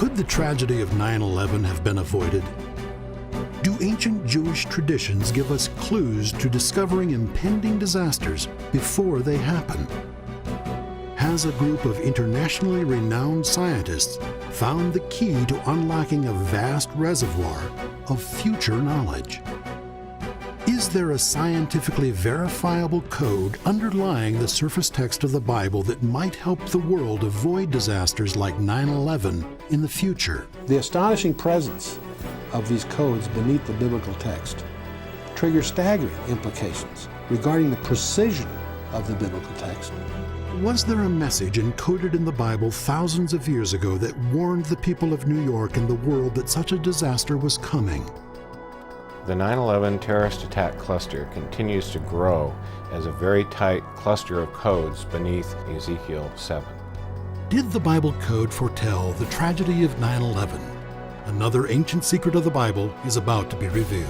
Could the tragedy of 9/11 have been avoided? Do ancient Jewish traditions give us clues to discovering impending disasters before they happen? Has a group of internationally renowned scientists found the key to unlocking a vast reservoir of future knowledge? Is there a scientifically verifiable code underlying the surface text of the Bible that might help the world avoid disasters like 9/11 in the future? The astonishing presence of these codes beneath the biblical text triggers staggering implications regarding the precision of the biblical text. Was there a message encoded in the Bible thousands of years ago that warned the people of New York and the world that such a disaster was coming? The 9/11 terrorist attack cluster continues to grow as a very tight cluster of codes beneath Ezekiel 7. Did the Bible code foretell the tragedy of 9/11? Another ancient secret of the Bible is about to be revealed.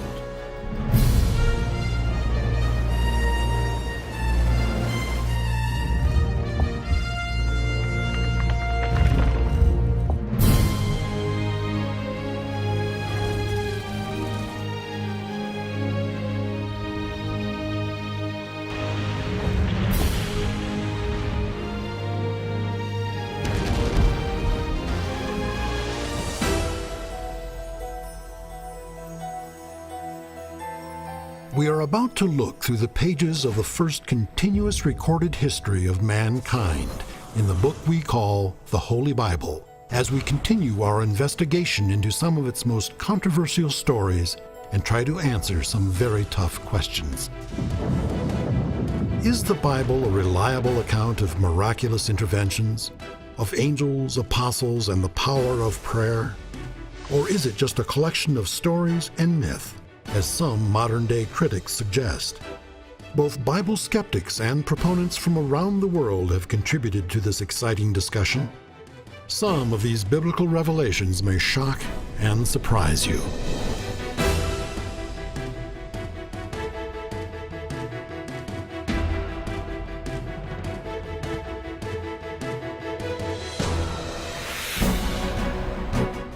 We are about to look through the pages of the first continuous recorded history of mankind in the book we call the Holy Bible, as we continue our investigation into some of its most controversial stories and try to answer some very tough questions. Is the Bible a reliable account of miraculous interventions, of angels, apostles, and the power of prayer? Or is it just a collection of stories and myth, as some modern-day critics suggest? Both Bible skeptics and proponents from around the world have contributed to this exciting discussion. Some of these biblical revelations may shock and surprise you.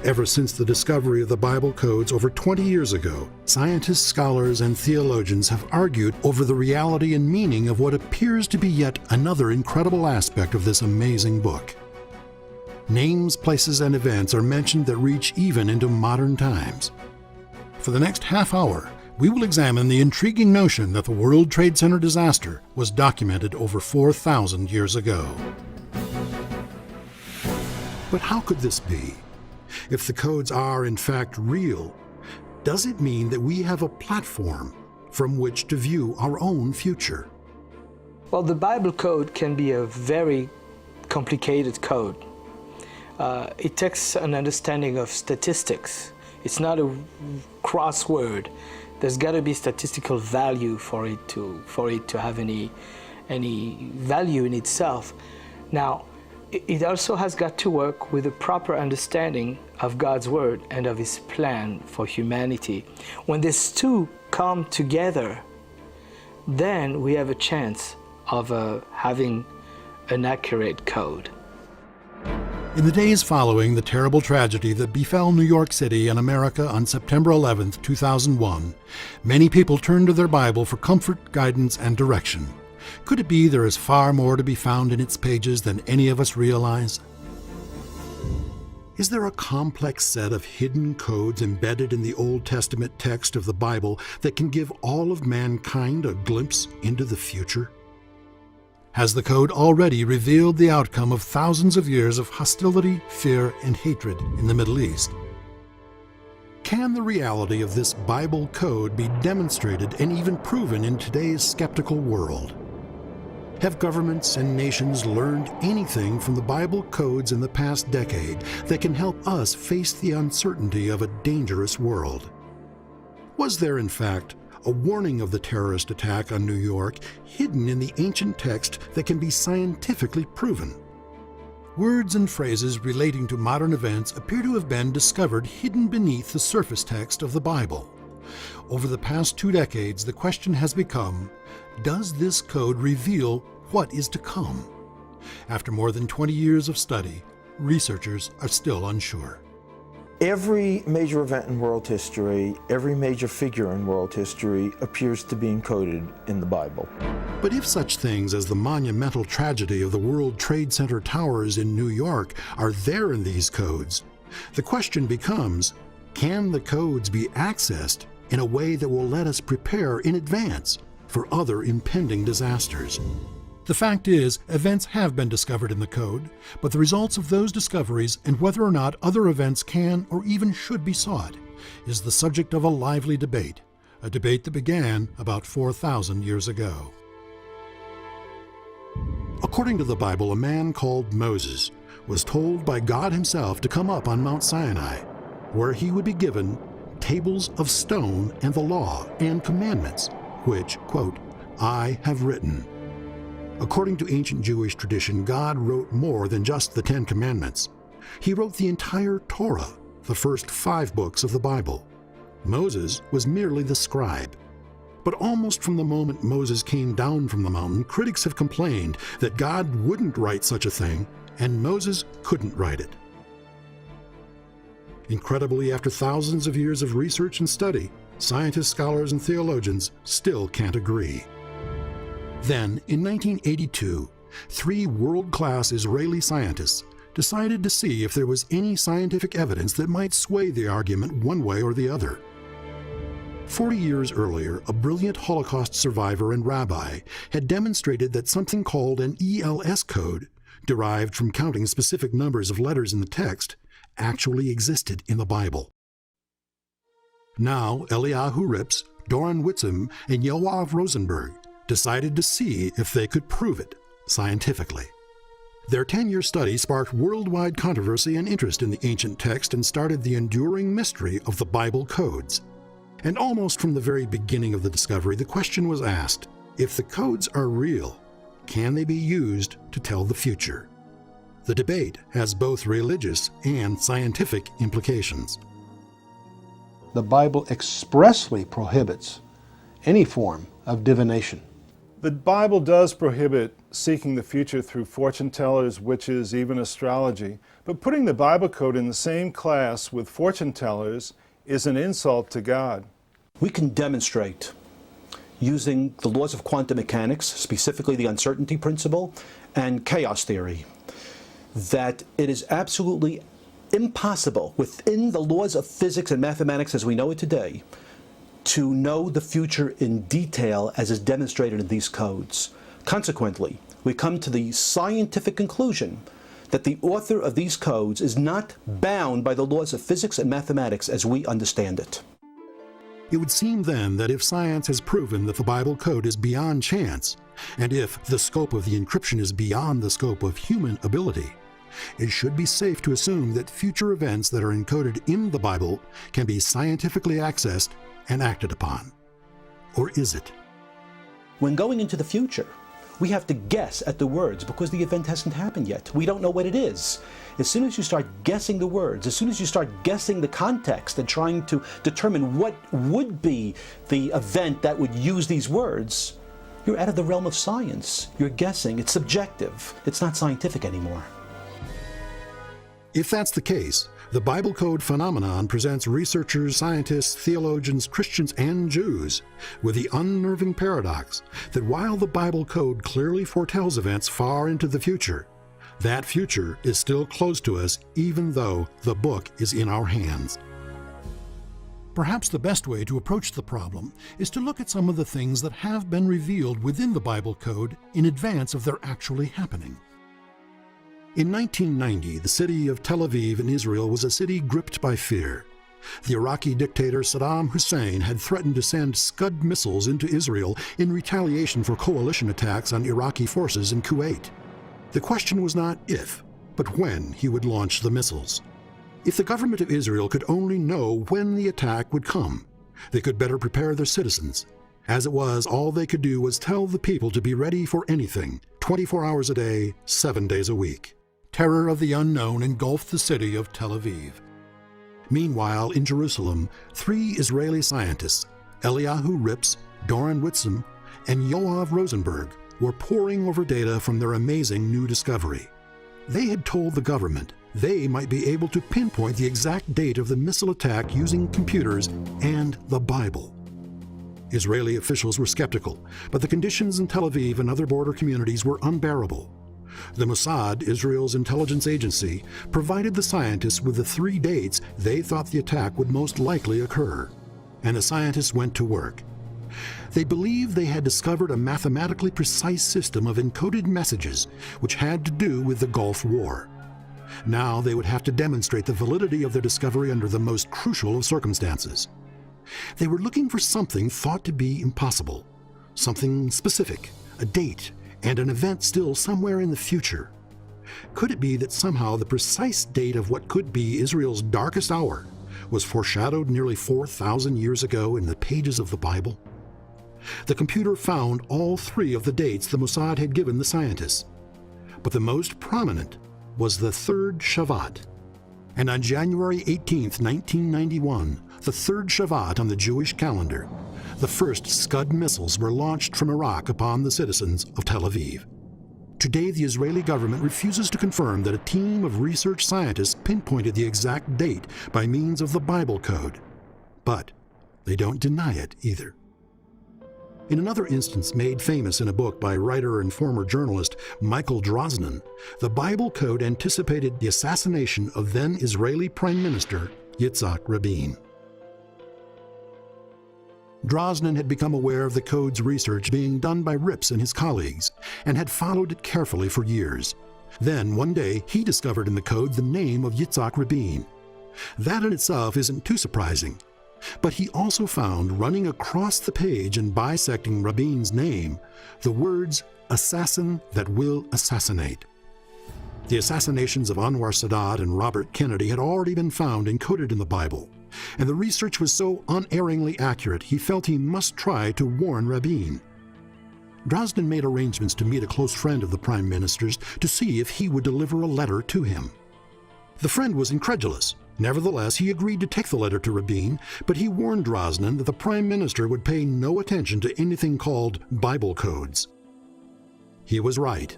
Ever since the discovery of the Bible codes over 20 years ago, scientists, scholars, and theologians have argued over the reality and meaning of what appears to be yet another incredible aspect of this amazing book. Names, places, and events are mentioned that reach even into modern times. For the next half hour, we will examine the intriguing notion that the World Trade Center disaster was documented over 4,000 years ago. But how could this be? If the codes are in fact real, does it mean that we have a platform from which to view our own future? Well, the Bible code can be a very complicated code. It takes an understanding of statistics. It's not a crossword. There's got to be statistical value for it to have any value in itself. Now, it also has got to work with a proper understanding of God's Word and of His plan for humanity. When these two come together, then we have a chance of having an accurate code. In the days following the terrible tragedy that befell New York City and America on September 11, 2001, many people turned to their Bible for comfort, guidance, and direction. Could it be there is far more to be found in its pages than any of us realize? Is there a complex set of hidden codes embedded in the Old Testament text of the Bible that can give all of mankind a glimpse into the future? Has the code already revealed the outcome of thousands of years of hostility, fear, and hatred in the Middle East? Can the reality of this Bible code be demonstrated and even proven in today's skeptical world? Have governments and nations learned anything from the Bible codes in the past decade that can help us face the uncertainty of a dangerous world? Was there, in fact, a warning of the terrorist attack on New York hidden in the ancient text that can be scientifically proven? Words and phrases relating to modern events appear to have been discovered hidden beneath the surface text of the Bible. Over the past 2 decades, the question has become, does this code reveal what is to come? After more than 20 years of study, researchers are still unsure. Every major event in world history, every major figure in world history appears to be encoded in the Bible. But if such things as the monumental tragedy of the World Trade Center towers in New York are there in these codes, the question becomes, can the codes be accessed in a way that will let us prepare in advance for other impending disasters? The fact is, events have been discovered in the code, but the results of those discoveries and whether or not other events can or even should be sought is the subject of a lively debate, a debate that began about 4,000 years ago. According to the Bible, a man called Moses was told by God himself to come up on Mount Sinai, where he would be given tables of stone and the law and commandments, which, quote, I have written. According to ancient Jewish tradition, God wrote more than just the 10 Commandments. He wrote the entire Torah, the first 5 books of the Bible. Moses was merely the scribe. But almost from the moment Moses came down from the mountain, critics have complained that God wouldn't write such a thing, and Moses couldn't write it. Incredibly, after thousands of years of research and study, scientists, scholars, and theologians still can't agree. Then, in 1982, 3 world-class Israeli scientists decided to see if there was any scientific evidence that might sway the argument one way or the other. 40 years earlier, a brilliant Holocaust survivor and rabbi had demonstrated that something called an ELS code, derived from counting specific numbers of letters in the text, actually existed in the Bible. Now, Eliyahu Rips, Doron Witzum, and Yoav Rosenberg decided to see if they could prove it scientifically. Their 10-year study sparked worldwide controversy and interest in the ancient text and started the enduring mystery of the Bible codes. And almost from the very beginning of the discovery, the question was asked, if the codes are real, can they be used to tell the future? The debate has both religious and scientific implications. The Bible expressly prohibits any form of divination. The Bible does prohibit seeking the future through fortune tellers, witches, even astrology, but putting the Bible code in the same class with fortune tellers is an insult to God. We can demonstrate, using the laws of quantum mechanics, specifically the uncertainty principle and chaos theory, that it is absolutely impossible within the laws of physics and mathematics as we know it today to know the future in detail as is demonstrated in these codes. Consequently, we come to the scientific conclusion that the author of these codes is not bound by the laws of physics and mathematics as we understand it. It would seem then that if science has proven that the Bible code is beyond chance, and if the scope of the encryption is beyond the scope of human ability, it should be safe to assume that future events that are encoded in the Bible can be scientifically accessed and acted upon. Or is it? When going into the future, we have to guess at the words because the event hasn't happened yet. We don't know what it is. As soon as you start guessing the words, as soon as you start guessing the context and trying to determine what would be the event that would use these words, you're out of the realm of science. You're guessing. It's subjective. It's not scientific anymore. If that's the case, the Bible code phenomenon presents researchers, scientists, theologians, Christians, and Jews with the unnerving paradox that while the Bible code clearly foretells events far into the future, that future is still close to us even though the book is in our hands. Perhaps the best way to approach the problem is to look at some of the things that have been revealed within the Bible code in advance of their actually happening. In 1990, the city of Tel Aviv in Israel was a city gripped by fear. The Iraqi dictator Saddam Hussein had threatened to send Scud missiles into Israel in retaliation for coalition attacks on Iraqi forces in Kuwait. The question was not if, but when he would launch the missiles. If the government of Israel could only know when the attack would come, they could better prepare their citizens. As it was, all they could do was tell the people to be ready for anything, 24 hours a day, 7 days a week. Terror of the unknown engulfed the city of Tel Aviv. Meanwhile, in Jerusalem, 3 Israeli scientists, Eliyahu Rips, Doron Witzum, and Yoav Rosenberg, were poring over data from their amazing new discovery. They had told the government They might be able to pinpoint the exact date of the missile attack using computers and the Bible. Israeli officials were skeptical, but the conditions in Tel Aviv and other border communities were unbearable. The Mossad, Israel's intelligence agency, provided the scientists with the 3 dates they thought the attack would most likely occur, and the scientists went to work. They believed they had discovered a mathematically precise system of encoded messages which had to do with the Gulf War. Now they would have to demonstrate the validity of their discovery under the most crucial of circumstances. They were looking for something thought to be impossible, something specific, a date, and an event still somewhere in the future. Could it be that somehow the precise date of what could be Israel's darkest hour was foreshadowed nearly 4,000 years ago in the pages of the Bible? The computer found all 3 of the dates the Mossad had given the scientists, but the most prominent was the 3rd Shavat. And on January 18, 1991, the 3rd Shavat on the Jewish calendar, the first Scud missiles were launched from Iraq upon the citizens of Tel Aviv. Today, the Israeli government refuses to confirm that a team of research scientists pinpointed the exact date by means of the Bible code, but they don't deny it either. In another instance made famous in a book by writer and former journalist Michael Drosnin, the Bible code anticipated the assassination of then Israeli Prime Minister Yitzhak Rabin. Drosnin had become aware of the code's research being done by Rips and his colleagues, and had followed it carefully for years. Then, one day, he discovered in the code the name of Yitzhak Rabin. That in itself isn't too surprising. But he also found, running across the page and bisecting Rabin's name, the words, "assassin that will assassinate." The assassinations of Anwar Sadat and Robert Kennedy had already been found encoded in the Bible, and the research was so unerringly accurate he felt he must try to warn Rabin. Drosnin made arrangements to meet a close friend of the Prime Minister's to see if he would deliver a letter to him. The friend was incredulous. Nevertheless, he agreed to take the letter to Rabin, but he warned Drosnin that the Prime Minister would pay no attention to anything called Bible codes. He was right.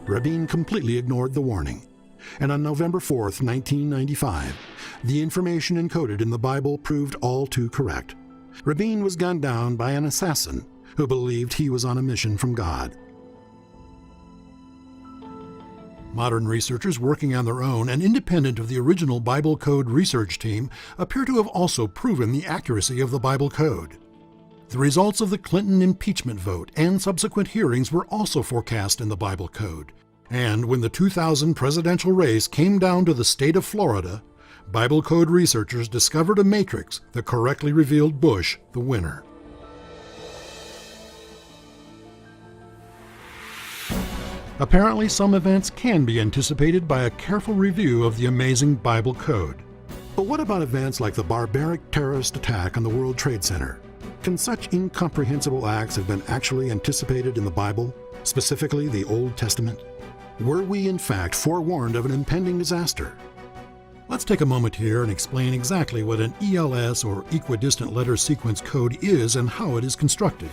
Rabin completely ignored the warning, and on November 4, 1995, the information encoded in the Bible proved all too correct. Rabin was gunned down by an assassin who believed he was on a mission from God. Modern researchers working on their own and independent of the original Bible Code research team appear to have also proven the accuracy of the Bible Code. The results of the Clinton impeachment vote and subsequent hearings were also forecast in the Bible Code. And when the 2000 presidential race came down to the state of Florida, Bible Code researchers discovered a matrix that correctly revealed Bush the winner. Apparently, some events can be anticipated by a careful review of the amazing Bible Code. But what about events like the barbaric terrorist attack on the World Trade Center? Can such incomprehensible acts have been actually anticipated in the Bible, specifically the Old Testament? Were we, in fact, forewarned of an impending disaster? Let's take a moment here and explain exactly what an ELS, or equidistant letter sequence code, is and how it is constructed.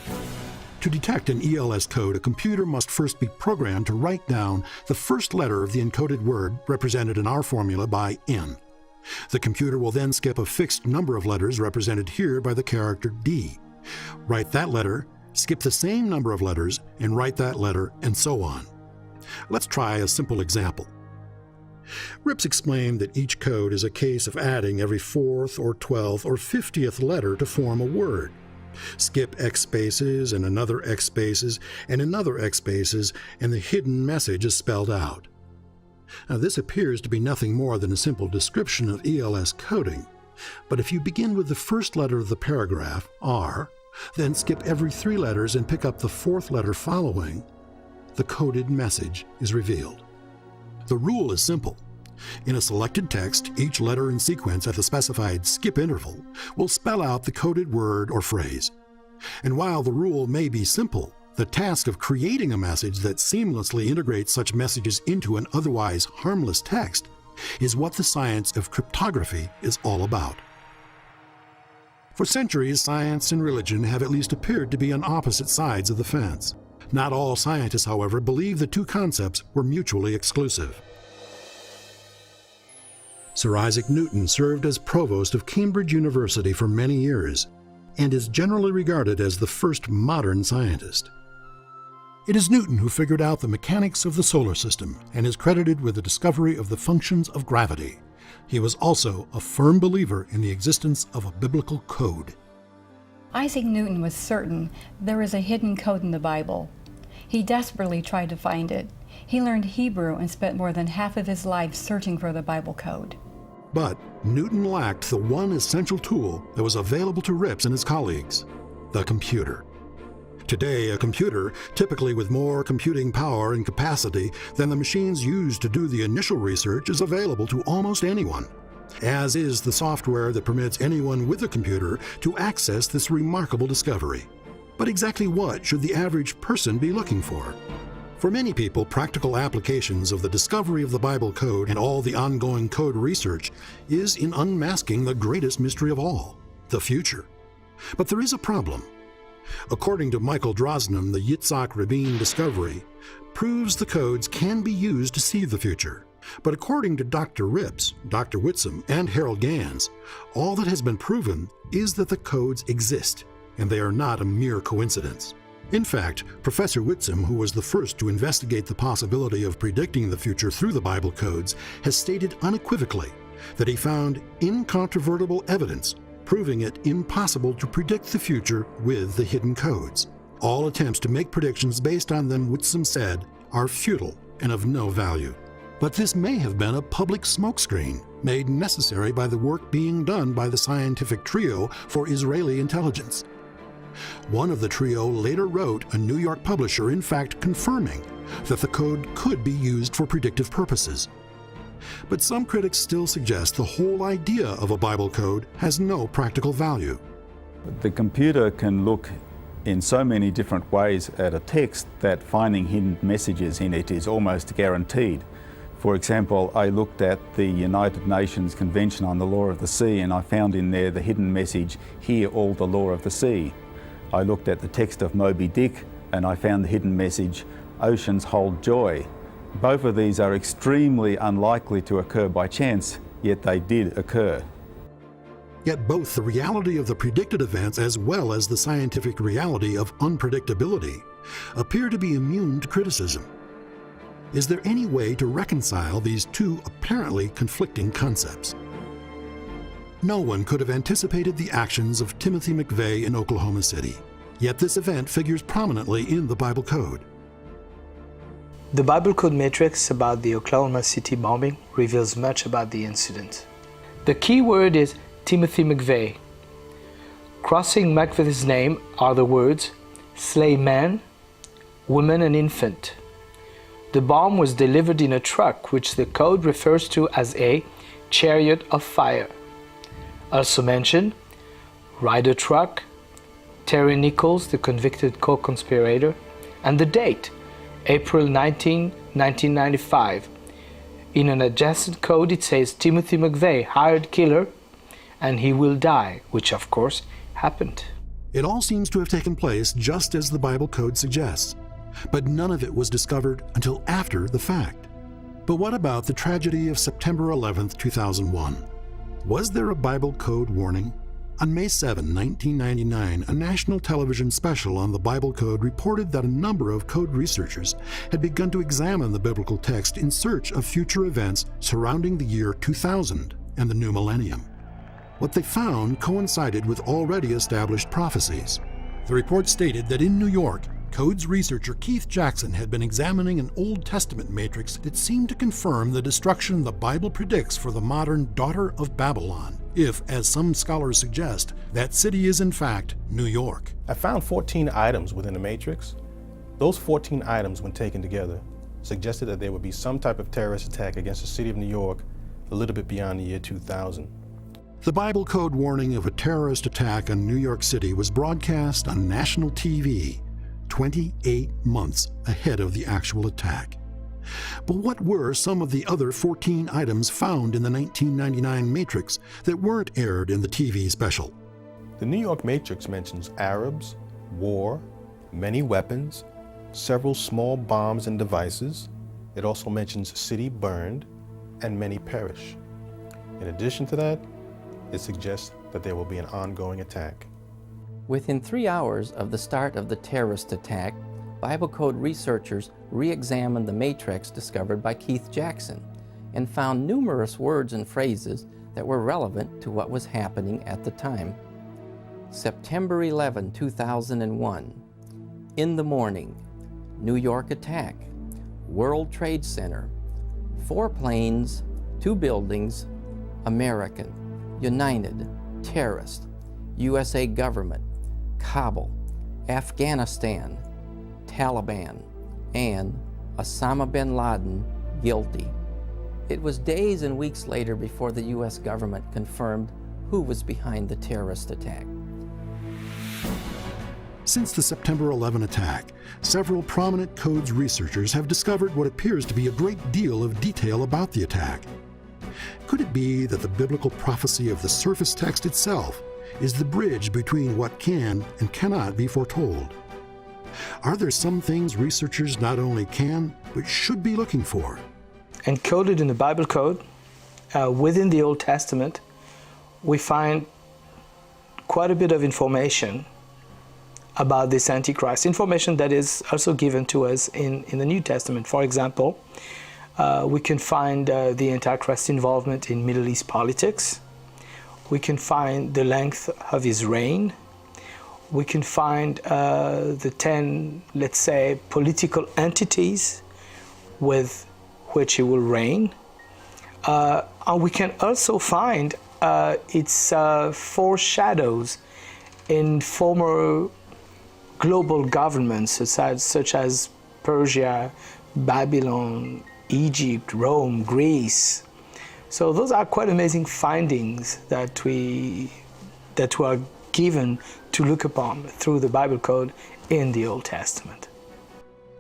To detect an ELS code, a computer must first be programmed to write down the first letter of the encoded word, represented in our formula by N. The computer will then skip a fixed number of letters, represented here by the character D. Write that letter, skip the same number of letters, and write that letter, and so on. Let's try a simple example. Rips explained that each code is a case of adding every 4th or 12th or 50th letter to form a word. Skip X spaces and another X spaces and another X spaces, and the hidden message is spelled out. Now, this appears to be nothing more than a simple description of ELS coding, but if you begin with the first letter of the paragraph, R, then skip every 3 letters and pick up the 4th letter following, the coded message is revealed. The rule is simple. In a selected text, each letter in sequence at the specified skip interval will spell out the coded word or phrase. And while the rule may be simple, the task of creating a message that seamlessly integrates such messages into an otherwise harmless text is what the science of cryptography is all about. For centuries, science and religion have at least appeared to be on opposite sides of the fence. Not all scientists, however, believe the two concepts were mutually exclusive. Sir Isaac Newton served as provost of Cambridge University for many years and is generally regarded as the first modern scientist. It is Newton who figured out the mechanics of the solar system and is credited with the discovery of the functions of gravity. He was also a firm believer in the existence of a biblical code. Isaac Newton was certain there was a hidden code in the Bible. He desperately tried to find it. He learned Hebrew and spent more than half of his life searching for the Bible code. But Newton lacked the one essential tool that was available to Rips and his colleagues: the computer. Today, a computer, typically with more computing power and capacity than the machines used to do the initial research, is available to almost anyone, as is the software that permits anyone with a computer to access this remarkable discovery. But exactly what should the average person be looking for? For many people, practical applications of the discovery of the Bible code and all the ongoing code research is in unmasking the greatest mystery of all, the future. But there is a problem. According to Michael Drosnin, the Yitzhak Rabin discovery proves the codes can be used to see the future. But according to Dr. Rips, Dr. Whitsom, and Harold Gans, all that has been proven is that the codes exist, and they are not a mere coincidence. In fact, Professor Whitsom, who was the first to investigate the possibility of predicting the future through the Bible codes, has stated unequivocally that he found incontrovertible evidence proving it impossible to predict the future with the hidden codes. All attempts to make predictions based on them, Whitsom said, are futile and of no value. But this may have been a public smokescreen made necessary by the work being done by the scientific trio for Israeli intelligence. One of the trio later wrote a New York publisher, in fact, confirming that the code could be used for predictive purposes. But some critics still suggest the whole idea of a Bible code has no practical value. The computer can look in so many different ways at a text that finding hidden messages in it is almost guaranteed. For example, I looked at the United Nations Convention on the Law of the Sea and I found in there the hidden message, "Hear all the law of the sea." I looked at the text of Moby Dick and I found the hidden message, "Oceans hold joy." Both of these are extremely unlikely to occur by chance, yet they did occur. Yet both the reality of the predicted events as well as the scientific reality of unpredictability appear to be immune to criticism. Is there any way to reconcile these two apparently conflicting concepts? No one could have anticipated the actions of Timothy McVeigh in Oklahoma City, yet this event figures prominently in the Bible Code. The Bible Code matrix about the Oklahoma City bombing reveals much about the incident. The key word is Timothy McVeigh. Crossing McVeigh's name are the words slay man, woman and infant. The bomb was delivered in a truck, which the code refers to as a chariot of fire. Also mentioned, Ryder truck, Terry Nichols, the convicted co-conspirator, and the date, April 19, 1995. In an adjacent code it says Timothy McVeigh, hired killer, and he will die, which of course happened. It all seems to have taken place just as the Bible Code suggests, but none of it was discovered until after the fact. But what about the tragedy of September 11th, 2001? Was there a Bible Code warning? On May 7, 1999, a national television special on the Bible Code reported that a number of code researchers had begun to examine the biblical text in search of future events surrounding the year 2000 and the new millennium. What they found coincided with already established prophecies. The report stated that in New York, Codes researcher Keith Jackson had been examining an Old Testament matrix that seemed to confirm the destruction the Bible predicts for the modern daughter of Babylon, if, as some scholars suggest, that city is in fact New York. I found 14 items within the matrix. Those 14 items, when taken together, suggested that there would be some type of terrorist attack against the city of New York a little bit beyond the year 2000. The Bible Code warning of a terrorist attack on New York City was broadcast on national TV 28 months ahead of the actual attack. But what were some of the other 14 items found in the 1999 Matrix that weren't aired in the TV special? The New York Matrix mentions Arabs, war, many weapons, several small bombs and devices. It also mentions city burned and many perish. In addition to that, it suggests that there will be an ongoing attack. Within 3 hours of the start of the terrorist attack, Bible Code researchers re-examined the matrix discovered by Keith Jackson and found numerous words and phrases that were relevant to what was happening at the time. September 11, 2001. In the morning. New York attack. World Trade Center. 4 planes, 2 buildings. American. United. Terrorist. USA government. Kabul. Afghanistan. Taliban. And Osama bin Laden guilty. It was days and weeks later before the U.S. government confirmed who was behind the terrorist attack. Since the September 11 attack, several prominent codes researchers have discovered what appears to be a great deal of detail about the attack. Could it be that the biblical prophecy of the surface text itself is the bridge between what can and cannot be foretold? Are there some things researchers not only can, but should be looking for? Encoded in the Bible code, within the Old Testament, we find quite a bit of information about this Antichrist, information that is also given to us in the New Testament. For example, we can find the Antichrist involvement in Middle East politics. We can find the length of his reign. We can find the 10, let's say, political entities with which he will reign. And we can also find its foreshadows in former global governments such as Persia, Babylon, Egypt, Rome, Greece. So those are quite amazing findings that we are given to look upon through the Bible code in the Old Testament.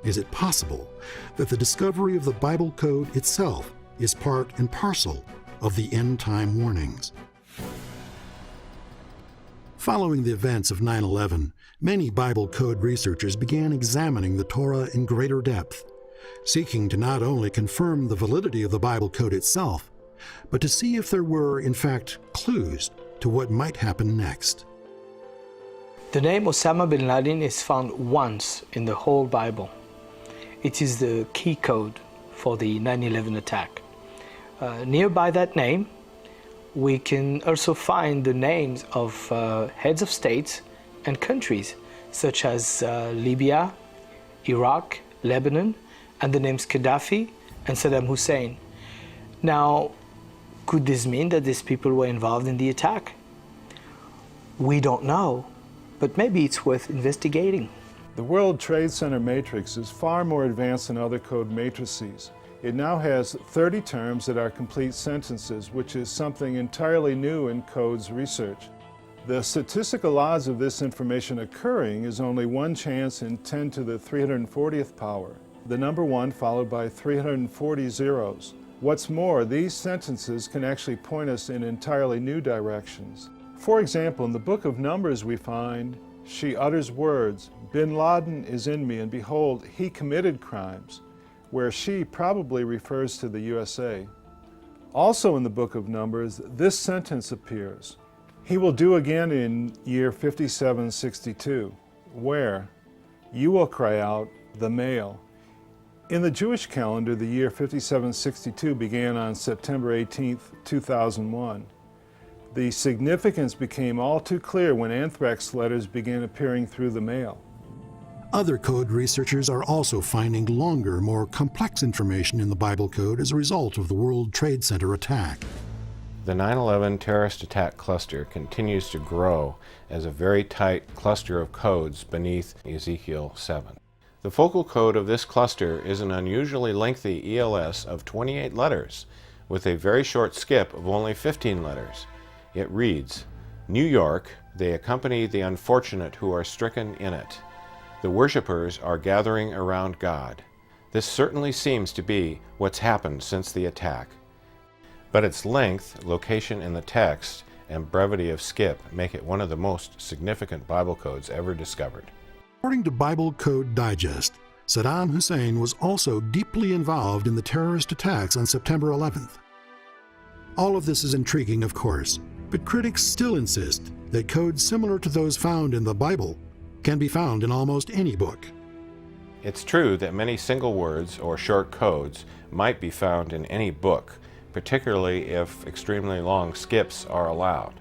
Is it possible that the discovery of the Bible code itself is part and parcel of the end-time warnings? Following the events of 9/11, many Bible code researchers began examining the Torah in greater depth, seeking to not only confirm the validity of the Bible code itself, but to see if there were, in fact, clues to what might happen next. The name Osama bin Laden is found once in the whole Bible. It is the key code for the 9/11 attack. Nearby that name, we can also find the names of heads of states and countries such as Libya, Iraq, Lebanon, and the names Gaddafi and Saddam Hussein. Now, could this mean that these people were involved in the attack? We don't know, but maybe it's worth investigating. The World Trade Center matrix is far more advanced than other code matrices. It now has 30 terms that are complete sentences, which is something entirely new in codes research. The statistical odds of this information occurring is only 1 chance in 10 to the 340th power, the number 1 followed by 340 zeros. What's more, these sentences can actually point us in entirely new directions. For example, in the book of Numbers we find, she utters words, bin Laden is in me, and behold, he committed crimes, where she probably refers to the USA. Also in the book of Numbers, this sentence appears, he will do again in year 5762, where you will cry out, the male. In the Jewish calendar, the year 5762 began on September 18, 2001. The significance became all too clear when anthrax letters began appearing through the mail. Other code researchers are also finding longer, more complex information in the Bible code as a result of the World Trade Center attack. The 9/11 terrorist attack cluster continues to grow as a very tight cluster of codes beneath Ezekiel 7. The focal code of this cluster is an unusually lengthy ELS of 28 letters, with a very short skip of only 15 letters. It reads, New York, they accompany the unfortunate who are stricken in it. The worshipers are gathering around God. This certainly seems to be what's happened since the attack. But its length, location in the text, and brevity of skip make it one of the most significant Bible codes ever discovered. According to Bible Code Digest, Saddam Hussein was also deeply involved in the terrorist attacks on September 11th. All of this is intriguing, of course, but critics still insist that codes similar to those found in the Bible can be found in almost any book. It's true that many single words or short codes might be found in any book, particularly if extremely long skips are allowed.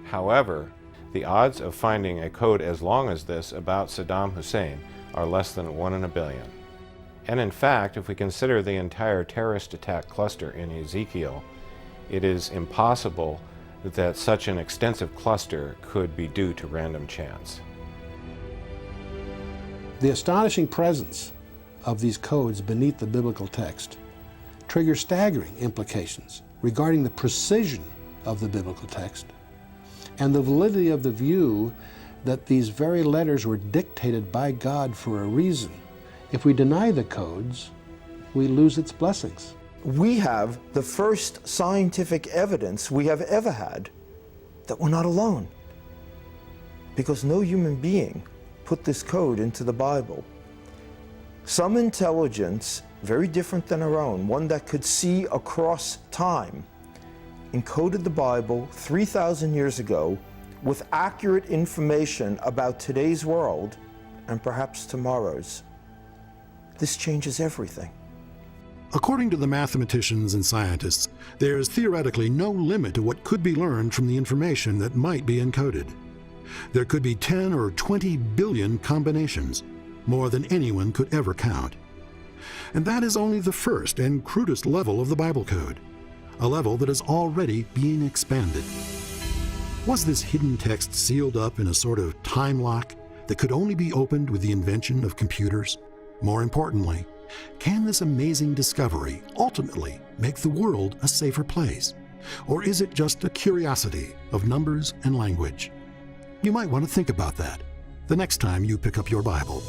However, the odds of finding a code as long as this about Saddam Hussein are less than 1 in a billion. And in fact, if we consider the entire terrorist attack cluster in Ezekiel, it is impossible that such an extensive cluster could be due to random chance. The astonishing presence of these codes beneath the biblical text triggers staggering implications regarding the precision of the biblical text and the validity of the view that these very letters were dictated by God for a reason. If we deny the codes, we lose its blessings. We have the first scientific evidence we have ever had that we're not alone, because no human being put this code into the Bible. Some intelligence, very different than our own, one that could see across time, encoded the Bible 3,000 years ago with accurate information about today's world and perhaps tomorrow's. This changes everything. According to the mathematicians and scientists, there is theoretically no limit to what could be learned from the information that might be encoded. There could be 10 or 20 billion combinations, more than anyone could ever count. And that is only the first and crudest level of the Bible code, a level that is already being expanded. Was this hidden text sealed up in a sort of time lock that could only be opened with the invention of computers? More importantly, can this amazing discovery ultimately make the world a safer place? Or is it just a curiosity of numbers and language? You might want to think about that the next time you pick up your Bible.